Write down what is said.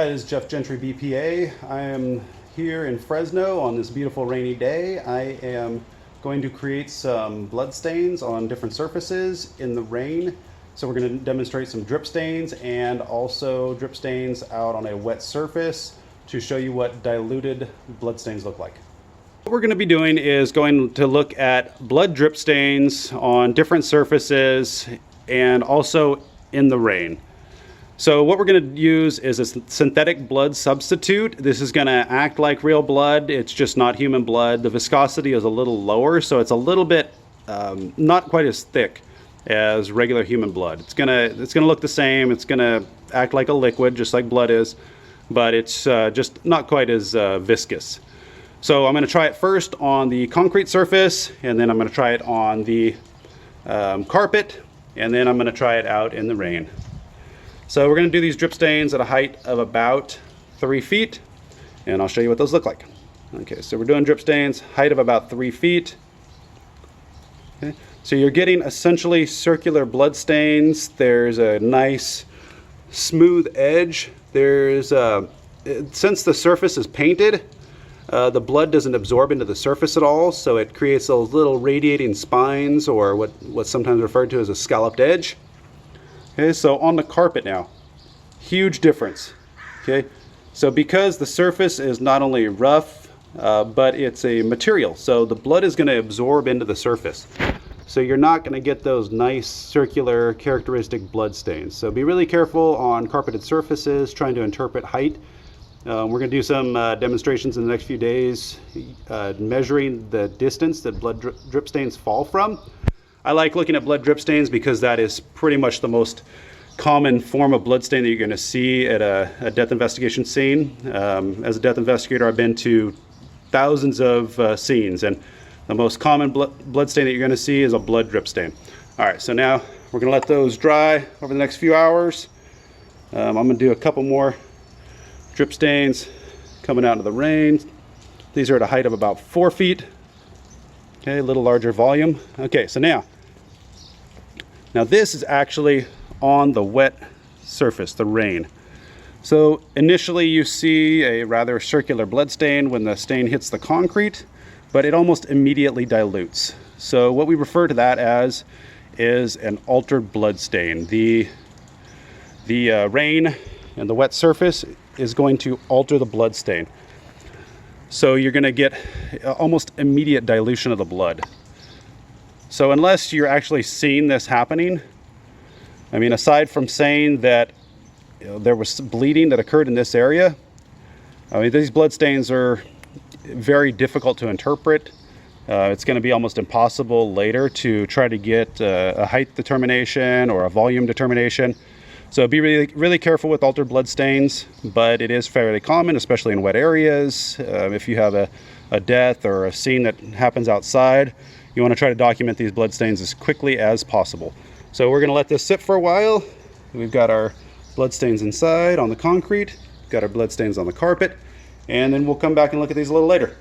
Hi, this is Jeff Gentry BPA. I am here in Fresno on this beautiful rainy day. I am going to create some blood stains on different surfaces in the rain. So we're going to demonstrate some drip stains and also drip stains out on a wet surface to show you what diluted blood stains look like. What we're going to be doing is going to look at blood drip stains on different surfaces and also in the rain. So what we're going to use is a synthetic blood substitute. This is going to act like real blood. It's just not human blood. The viscosity is a little lower, so it's a little bit not quite as thick as regular human blood. It's gonna look the same. It's gonna act like a liquid, just like blood is, but it's just not quite as viscous. So I'm going to try it first on the concrete surface, and then I'm going to try it on the carpet, and then I'm going to try it out in the rain. So we're going to do these drip stains at a height of about 3 feet, and I'll show you what those look like. Okay, so we're doing drip stains, height of about 3 feet. Okay, so you're getting essentially circular blood stains. There's a nice smooth edge. There's since the surface is painted, the blood doesn't absorb into the surface at all, so it creates those little radiating spines, or what's sometimes referred to as a scalloped edge. Okay, so on the carpet now, huge difference. Okay, so because the surface is not only rough, but it's a material, so the blood is going to absorb into the surface. So you're not going to get those nice circular characteristic blood stains. So be really careful on carpeted surfaces trying to interpret height. We're going to do some demonstrations in the next few days measuring the distance that blood drip stains fall from. I like looking at blood drip stains because that is pretty much the most common form of blood stain that you're going to see at a death investigation scene. As a death investigator, I've been to thousands of scenes, and the most common blood stain that you're going to see is a blood drip stain. All right, so now we're going to let those dry over the next few hours. I'm going to do a couple more drip stains coming out into the rain. These are at a height of about 4 feet. Okay, a little larger volume. Okay, so now this is actually on the wet surface, the rain. So initially you see a rather circular blood stain when the stain hits the concrete, but it almost immediately dilutes. So what we refer to that as is an altered blood stain. The rain and the wet surface is going to alter the blood stain. So you're going to get almost immediate dilution of the blood. So unless you're actually seeing this happening, I mean, aside from saying that there was bleeding that occurred in this area, I mean, these blood stains are very difficult to interpret. It's going to be almost impossible later to try to get a height determination or a volume determination. So be really careful with altered blood stains, but it is fairly common, especially in wet areas. If you have a death or a scene that happens outside, you want to try to document these blood stains as quickly as possible. So we're going to let this sit for a while. We've got our blood stains inside on the concrete, got our blood stains on the carpet, and then we'll come back and look at these a little later.